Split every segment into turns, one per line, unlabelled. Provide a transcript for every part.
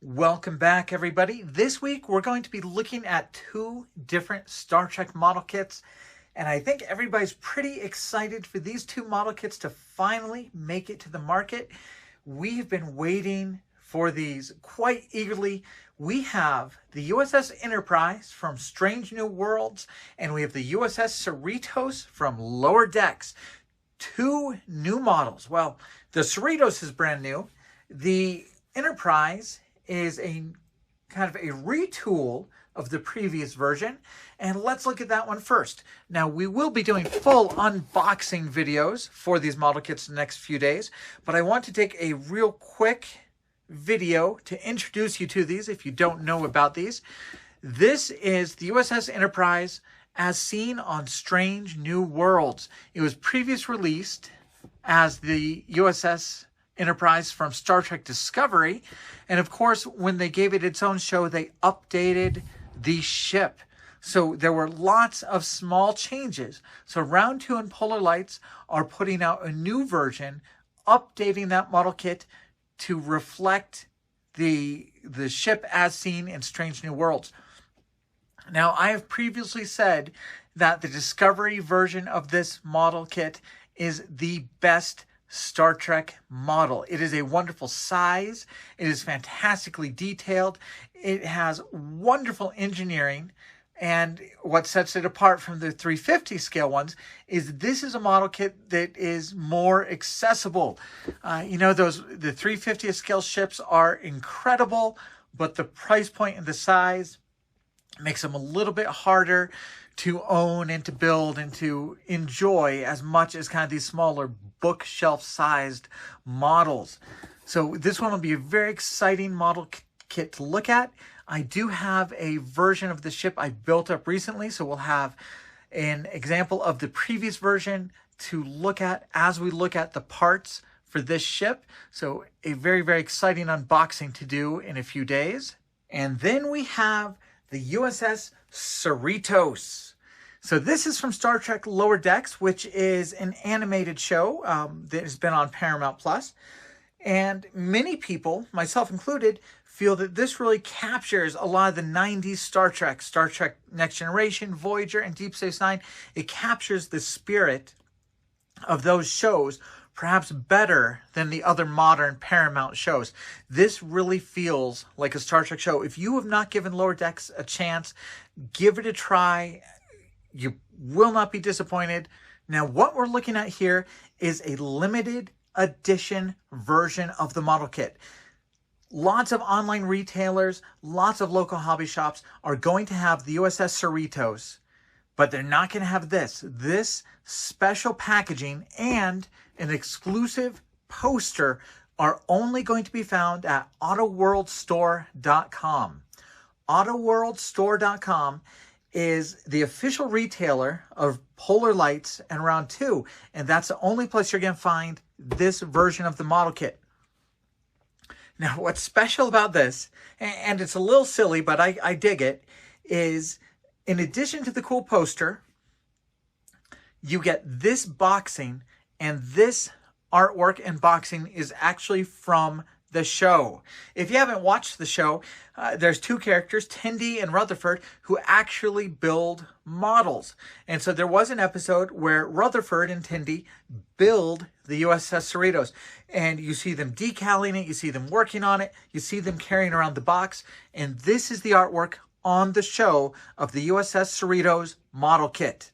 Welcome back, everybody. This week, we're going to be looking at two different Star Trek model kits, and I think everybody's pretty excited for these two model kits to finally make it to the market. We have been waiting for these quite eagerly. We have the USS Enterprise from Strange New Worlds, and we have the USS Cerritos from Lower Decks. Two new models. Well, the Cerritos is brand new. The Enterprise is a kind of a retool of the previous version, and let's look at that one first. Now, we will be doing full unboxing videos for these model kits the next few days, but I want to take a real quick video to introduce you to these if you don't know about these. This is the USS Enterprise as seen on Strange New Worlds. It was previously released as the USS Enterprise from Star Trek Discovery, and of course when they gave it its own show they updated the ship, so there were lots of small changes. So Round 2 and Polar Lights are putting out a new version, updating that model kit to reflect the ship as seen in Strange New Worlds. Now, I have previously said that the Discovery version of this model kit is the best Star Trek model. It is a wonderful size. It is fantastically detailed. It has wonderful engineering. And what sets it apart from the 350 scale ones is this is a model kit that is more accessible. The 350 scale ships are incredible, but the price point and the size makes them a little bit harder to own and to build and to enjoy as much as kind of these smaller bookshelf-sized models. So this one will be a very exciting model kit to look at. I do have a version of the ship I built up recently, so we'll have an example of the previous version to look at as we look at the parts for this ship. So a very, very exciting unboxing to do in a few days. And then we have the USS Cerritos. So this is from Star Trek Lower Decks, which is an animated show that has been on Paramount Plus. And many people, myself included, feel that this really captures a lot of the 90s Star Trek Next Generation, Voyager, and Deep Space Nine. It captures the spirit of those shows perhaps better than the other modern Paramount shows. This really feels like a Star Trek show. If you have not given Lower Decks a chance, give it a try. You will not be disappointed. Now, what we're looking at here is a limited edition version of the model kit. Lots of online retailers, lots of local hobby shops are going to have the USS Cerritos, but they're not going to have this. This special packaging and an exclusive poster are only going to be found at AutoWorldStore.com. AutoWorldStore.com is the official retailer of Polar Lights and Round 2, and that's the only place you're going to find this version of the model kit. Now, what's special about this, and it's a little silly, but I dig it, is in addition to the cool poster, you get this boxing, and this artwork and boxing is actually from the show. If you haven't watched the show, there's two characters, Tendi and Rutherford, who actually build models. And so there was an episode where Rutherford and Tendi build the USS Cerritos. And you see them decaling it, you see them working on it, you see them carrying around the box. And this is the artwork on the show of the USS Cerritos model kit.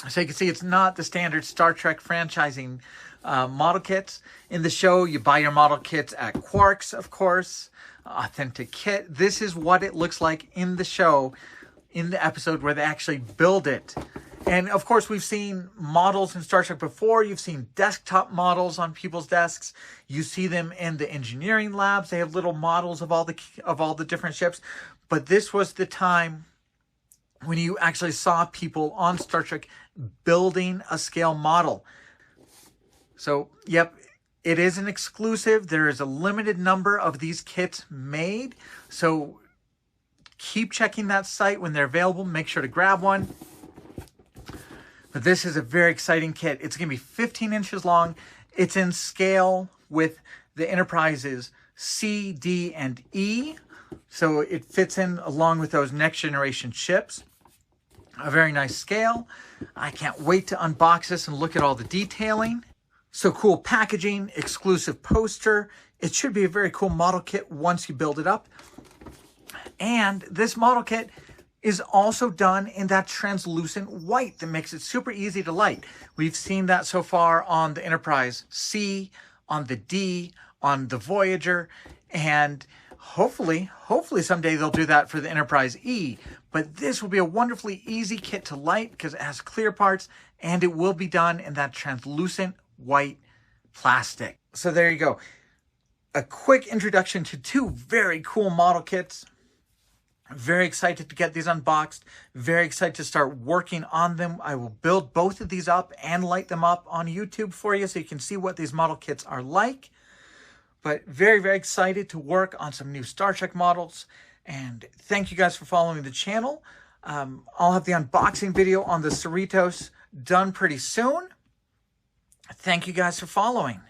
So you can see it's not the standard Star Trek franchising model kits. In the show, you buy your model kits at Quarks, of course, Authentic Kit. This is what it looks like in the show, in the episode where they actually build it. And of course, we've seen models in Star Trek before. You've seen desktop models on people's desks. You see them in the engineering labs. They have little models of all the different ships. But this was the time when you actually saw people on Star Trek building a scale model. So, yep, it is an exclusive. There is a limited number of these kits made. So keep checking that site when they're available. Make sure to grab one. But this is a very exciting kit. It's going to be 15 inches long. It's in scale with the Enterprise's C, D, and E. So it fits in along with those next generation ships. A very nice scale. I can't wait to unbox this and look at all the detailing. So cool packaging, exclusive poster. It should be a very cool model kit once you build it up. And this model kit is also done in that translucent white that makes it super easy to light. We've seen that so far on the Enterprise C, on the D, on the Voyager, and hopefully someday they'll do that for the Enterprise E. But this will be a wonderfully easy kit to light because it has clear parts and it will be done in that translucent white plastic. So there you go. A quick introduction to two very cool model kits. Very excited to get these unboxed. Very excited to start working on them. I will build both of these up and light them up on YouTube for you so you can see what these model kits are like. But very, very excited to work on some new Star Trek models. And thank you guys for following the channel. I'll have the unboxing video on the Cerritos done pretty soon. Thank you guys for following.